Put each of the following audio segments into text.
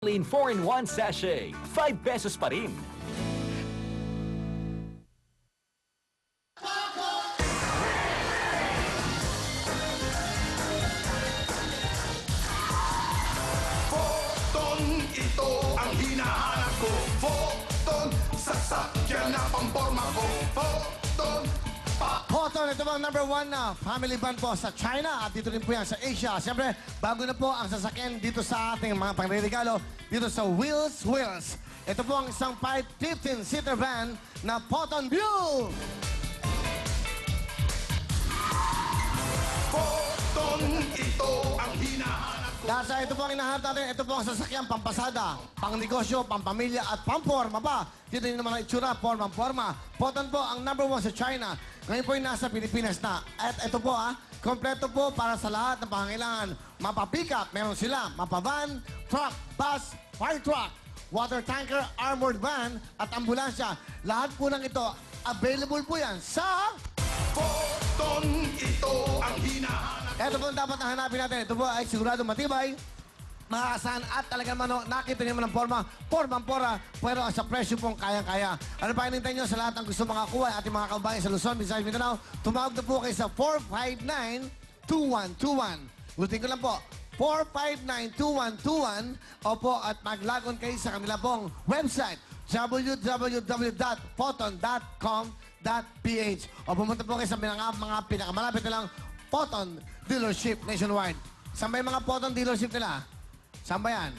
Lean 4-in-1 sachet. 5 pesos pa rin. Photon, ito ang hinahanap ko. Photon, sasakyan na pamporma ko. Photon, Photon, ito bang number 1 na family band po sa China at dito rin po yan sa Asia. Siyempre, bago na po ang sasakyan dito sa ating mga pangregalo dito sa Wheels. Ito po ang isang 15-seater van na Photon View. Photon, ito ang hinahanap ko. Nasa ito po ang hinahanap natin. Ito po ang sasakyan pampasada, pangnegosyo, pampamilya at pamporma pa. Dito rin naman ang itsura, forma. Photon po ang number 1 sa China. Ngayon po yung nasa Pilipinas na. At ito po kompleto po para sa lahat ng pangangailangan. Mapa-pickup, meron sila. Mapa-van, truck, bus, fire truck, water tanker, armored van, at ambulansya. Lahat po ng ito, available po yan sa... Photon, ito ang hinahanap ko. Ito po ang dapat na hanapin natin. Ito po ay sigurado matibay, makakasahan at talagang nakita niyo naman ng formang-pora, pero sa presyo pong kayang-kaya. Ano pa hinintay nyo sa lahat ng gusto makakuha ating mga kababayan sa Luzon, Visayas, Mindanao? Tumawag na po kayo sa 459-2121. Ulitin ko lang po, 459-2121. Opo, at mag-log on kayo sa kanila pong website, www.photon.com.ph. O pumunta po kayo sa mga pinakamalapit na lang Photon dealership nationwide. Saan ba yung mga Photon dealership nila? Saan ba yan?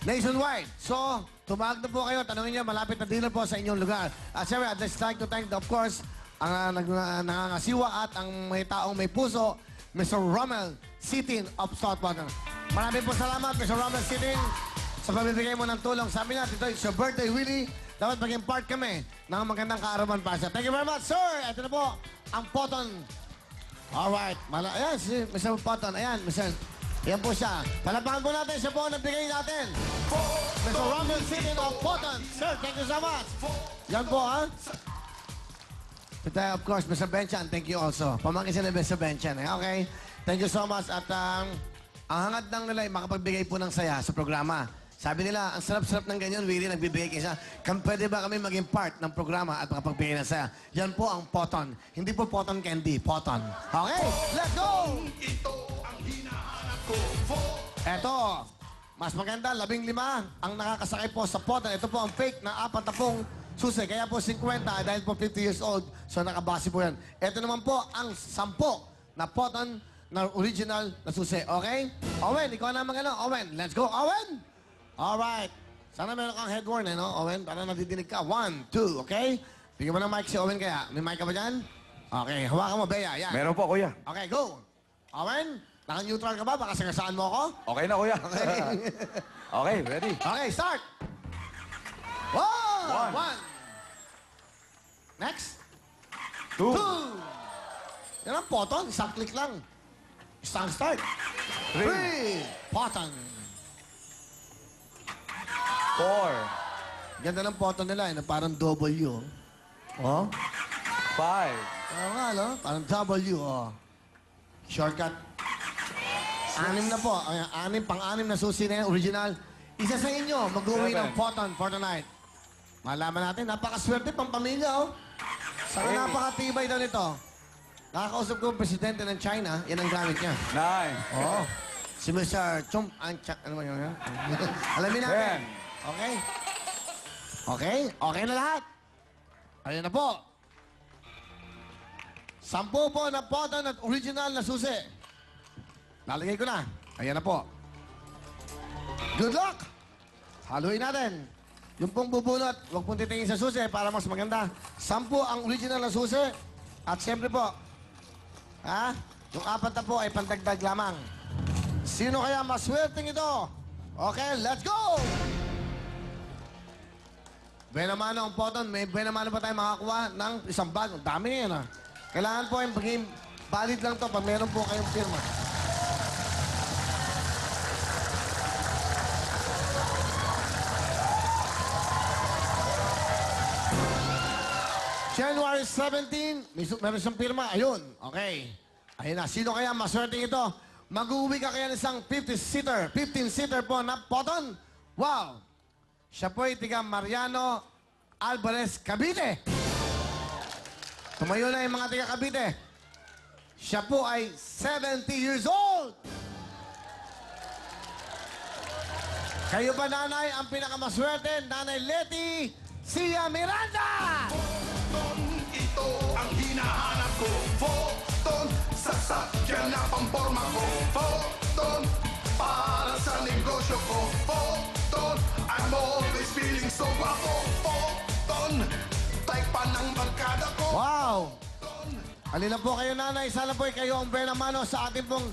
Nationwide. So, tumawag na po kayo. Tanungin niyo, malapit na dealer po sa inyong lugar. At siyempre, I'd just like to thank, of course, ang nangangasiwa at ang may taong may puso, Mr. Rommel Sitin of Southwater. Maraming po salamat, Mr. Rommel Sitin, sa pamibigay mo ng tulong sa amin. At ito, it's your birthday, Willie. Dapat maging part kami ng magandang kaarawan para siya. Thank you very much, sir. Ito na po, ang Photon. Alright. Ayan, si Mr. Photon. Ayan, Mr. Ayan po siya. Palapakan po natin siya po ang nagbigay natin. Mr. Rommel Sitin of Photon. Sir, thank you so much. Yan po, ha? Ito, of course, Mr. Benchan. Thank you also. Pamangkin sila Mr. Benchan. Okay? Thank you so much. At ang hangad lang nila ay makapagbigay po ng saya sa programa. Sabi nila, ang sarap-sarap ng ganyan, Willie, nagbibigay kayo siya. Pwede ba kami maging part ng programa at makapagbigay ng saya? Yan po ang Photon. Hindi po Photon Candy, Photon. Okay, let's go! Ito ang hinahanap ko. Eto, mas maganda, 15 ang nakakasakay po sa Photon. Ito po ang fake na 40 susi. Kaya po 50 dahil po 50 years old. So nakabase po yan. Ito naman po ang 10 na Photon na original na susi. Okay? Owen, ikaw na magano. Owen, let's go, Owen! Alright. Sana meron kang headworn, no, Owen? Para nadidinig ka. 1, 2, okay? Bigyan mo ng mic si Owen kaya. May mic ka ba dyan? Okay, hawakan mo, Bea. Yan. Meron po, kuya. Okay, go. Owen, naka-neutral ka ba? Baka sagasaan mo ako? Okay na, kuya. Okay. Okay, ready? Okay, start. Whoa! One. 1. Next. 2, 2. Yan ang Photon. Isang click lang. Isang start. 3, 3. Photon. 4, Ganda ng Photon nila, na parang W. Oh? 5, Oo nga, no? Parang W, oh. Shortcut. 6 na po. Ay, pang-anim na susi na yan, original. Isa sa inyo, mag-uwi 7. ng Photon for tonight. Malaman natin, napakaswerte, pang pamilya, oh. Saka 8. napakatibay daw nito. Nakakausap ko ang presidente ng China, yan ang gamit niya. 9, Oo. Si Mr. Chum... ano ba yun? Alamin natin. 10. Okay? Okay? Okay na lahat? Ayun na po. 10 po na Photon at original na susi. Nalagay ko na. Ayan na po. Good luck! Haluin natin. Yung pong bubunot, huwag pong titingin sa susi para mas maganda. 10 ang original na susi. At siyempre po, yung 4 na po ay pandagdag lamang. Sino kaya maswerteng ito? Okay, let's go! Benamano ang Photon. May benamano pa tayo makakuha ng isang bag. Ang dami na yan, Kailangan po yung maging valid lang to pag meron po kayong firma. January 17, meron siyang firma. Ayun, okay. Ayun na. Sino kaya maswerteng ito? mag-uwi ka kaya ng isang 15-seater po na Poton. Wow! Siya po ay tiga Mariano Alvarez, Cavite. Tumayo na yung mga tiga Cavite. Siya po ay 70 years old. Kayo ba, nanay, ang pinakamaswerte? Nanay Leti Sia Miranda! Photon, ito ang hinahanap ko. Photon, sasakyan na pamporma ko. Photon, para sa negosyo ko. Photon, I'm always feeling so guwapo. Photon, type pa ng barkada ko. Wow! Halina po kayo, nanay. Sana po kayo ang Bernamano sa ating pong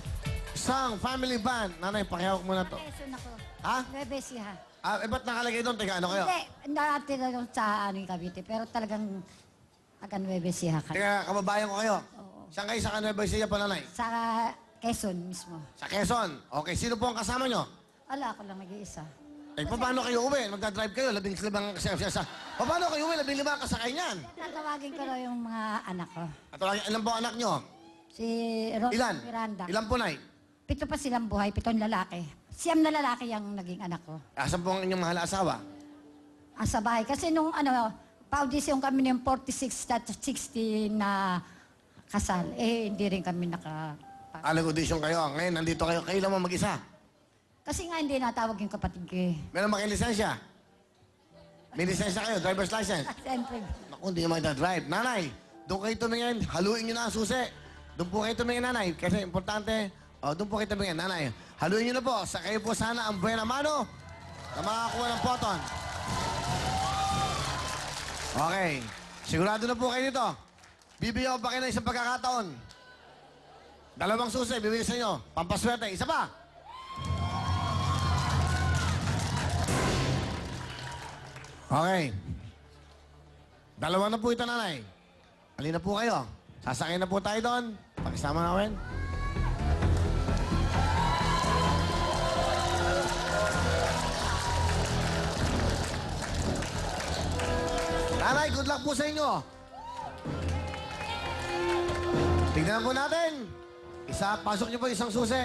isang family band. Nanay, pakihawak muna to. Quezon ako. Ha? Nueva Ecija. Ba't nakalagay doon? Teka, ano kayo? Hindi, natira doon sa Cavite, pero talagang taga Nueva Ecija ka. Teka, kababayan ko kayo. Saan kayo sa Nueva Ecija po, nanay? Sa Quezon mismo. Sa Quezon. Okay, sino po ang kasama nyo? Ala, ako lang nag-iisa. Paano kayo uwi? Magdadrive kayo, labing-libang paano kayo uwi? Labing-libang kasakay niyan. Tatawagin ko raw yung mga anak ko. At ilan po anak nyo? Si Ron Ilan? Miranda. Ilan po, nay? 7 pa silang buhay, 7 lalaki. 9 na lalaki yung naging anak ko. Asan po ang inyong mahal na asawa? Sa bahay. Kasi nung pa-audition kami ng 46 at 60 na kasal, hindi rin kami Audition kayo. Ngayon, nandito kayo. Kailan mo mag-isa? Kasi nga hindi natawag yung kapatid ko eh. Meron ba kayong lisensya? May lisensya kayo, driver's license. Siyempre. Naku, hindi naman drive. Nanay, doon kayo tumingin. Haluin nyo na ang susi. Doon po kayo tumingin, nanay. Kasi importante, doon po kayo tumingin, nanay. Haluin nyo na po. Sa kayo po sana ang buena mano na makakuha ng poton. Okay. Sigurado na po kayo dito. Bibigyan ko pa kayo ng isang pagkakataon. 2 susi, bibigyan sa inyo. Pampaswerte. Isa pa. Okay. 2 na po ito, nanay. Halina po kayo. Sasakay na po tayo doon. Pakisama namin. Nanay, good luck po sa inyo. Tignan po natin. Pasok niyo po isang susi.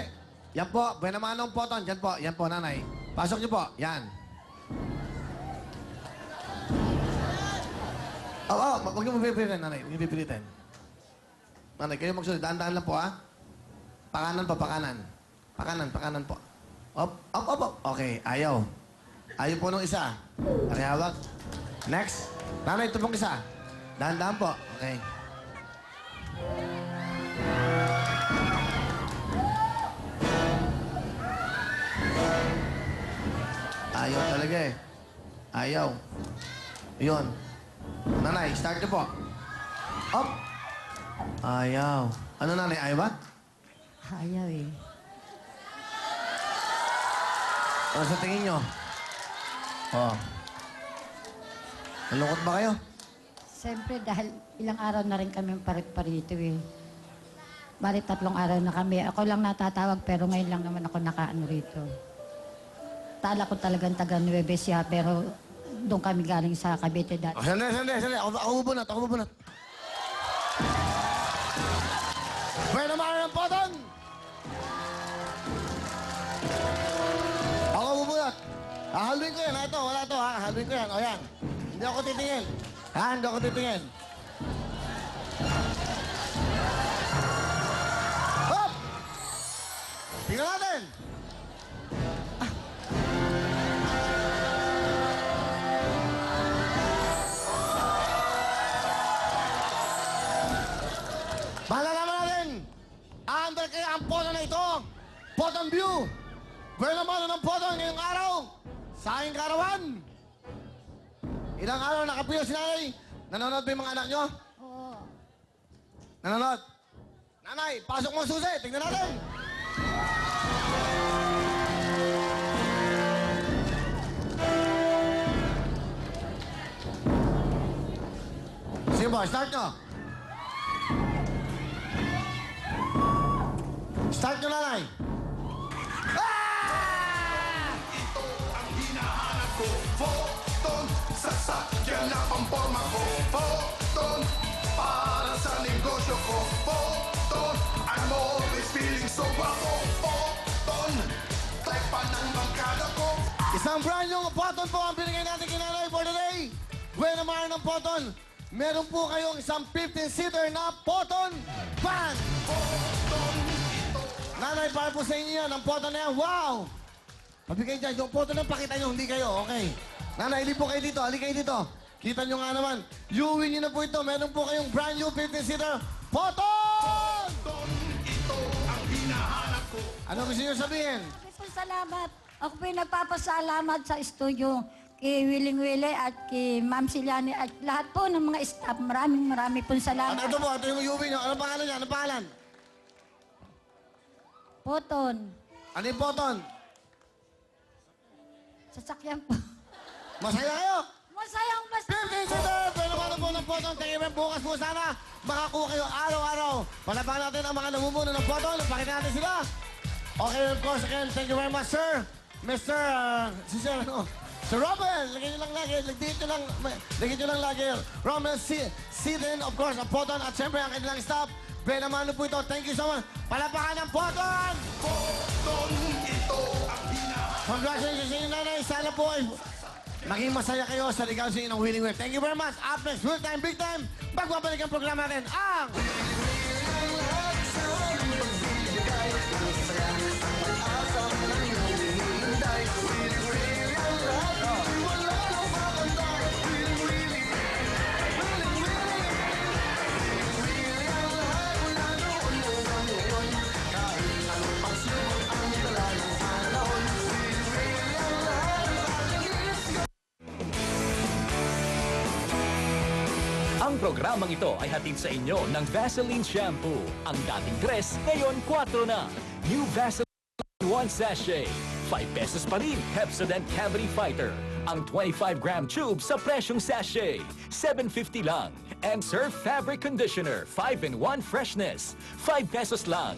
Yan po, buena manong poton. Yan po, nanay. Pasok niyo po, yan. Huwag niyo mapipilitin, nanay. Huwag niyo pipilitin. Nanay, kayo magsunod. Daan-daan lang po, ha? Pakanan po, pakanan. Pakanan po. Op. Okay, ayaw. Ayaw po nung isa. Pakihawak. Next. Nanay, ito pong isa. Daan-daan po. Okay. Ayaw talaga eh. Ayaw. Yun. Nanay, start niyo po. Up. Ayaw. Ano, nanay? Ayaw ba? Ayaw eh. Ano sa tingin nyo? Nalungkot ba kayo? Siyempre dahil ilang araw na rin kami parit-parito eh. Bali 3 araw na kami. Ako lang natatawag pero ngayon lang naman ako nakaano rito. Tala ko talagang taga Nueva Ecija pero doon kami galing sa Cavite dati. Sandali. Ako bubunot. Pwede naman ng poton! Ako bubunot. Hahaluin ko yan. Ito, wala to ha. Hahaluin ko yan. O yan. Hindi ako titingin. Hindi ako titingin. Hop! Tingnan natin! Malalaman natin! Aandar kaya ang poton na ito! Poton View! Buena mano ng poton ngayong araw! Sa aking karawan! Ilang araw nakapuyo si nanay? Nanonood ba yung mga anak nyo? Oo. Nanonood? Nanay, pasok mo ang susi! Tingnan natin! Sige po, start nyo! Start nyo, nanay! Ito ang hinahanap ko. Photon, sasakyan na pamporma ko. Photon, para sa negosyo ko. Photon, I'm always feeling so guwapo. Isang brand new Poton po ang binigay natin kay Nanay for today. Buena Mar ng Poton. Meron po kayong isang 15-seater na Poton van. Nanay, para po sa inyo yan. Ang Poton na yan. Wow! Pabigay dyan. Yung Poton na pakita nyo, hindi kayo. Okay. Nanay, hindi po kayo dito. Halika kayo dito. Kita nyo nga naman. Yuwin nyo na po ito. Meron po kayong brand new 15-seater Poton! Ito ang hinahanap ko. Ano gusto nyo sabihin? Maraming po salamat. Ako po yung nagpapasalamat sa studio kay Willing Willie at kay Ma'am Siliani at lahat po ng mga staff. Maraming pong At salamat. ito po, ito yung yuwin nyo. Ano pangalan niya? Ano pangalan? Poton. Ano yung Poton? Sasakyan po. Masaya kayo? Masayang 15-seater! Pero ano po ng Poton? Tingin bukas po sana makakuha kayo araw-araw. Palabakan natin ang mga namumuno ng Poton. Pakita natin sila. Okay, of course, again, thank you very much, sir. Mr. Sir, ano? Sir Romel, lagyan nyo lang lagi. Lagyan nyo lang lagi. Romel Sidin, of course, ang Poton. At syempre, ang kanilang staff. Benamano po ito. Thank you so much. Palabakan ng Poton! Poton, ito ang hinahanap. Congratulations sa inyo, nanay. Sana po ay maging masaya kayo sa ligaw sa inyo ng Willing Will. Thank you very much. Up next, Real Time, Big Time. Magbabalik ang programa natin ang... Ang programang ito ay hatid sa inyo ng Vaseline Shampoo. Ang dating 3, ngayon 4 na. New Vaseline 1 Sachet. 5 pesos pa rin, Pepsodent Cavity Fighter. Ang 25-gram tube sa presyong sachet. 7.50 lang. And Surf Fabric Conditioner, 5-in-1 Freshness. 5 pesos lang.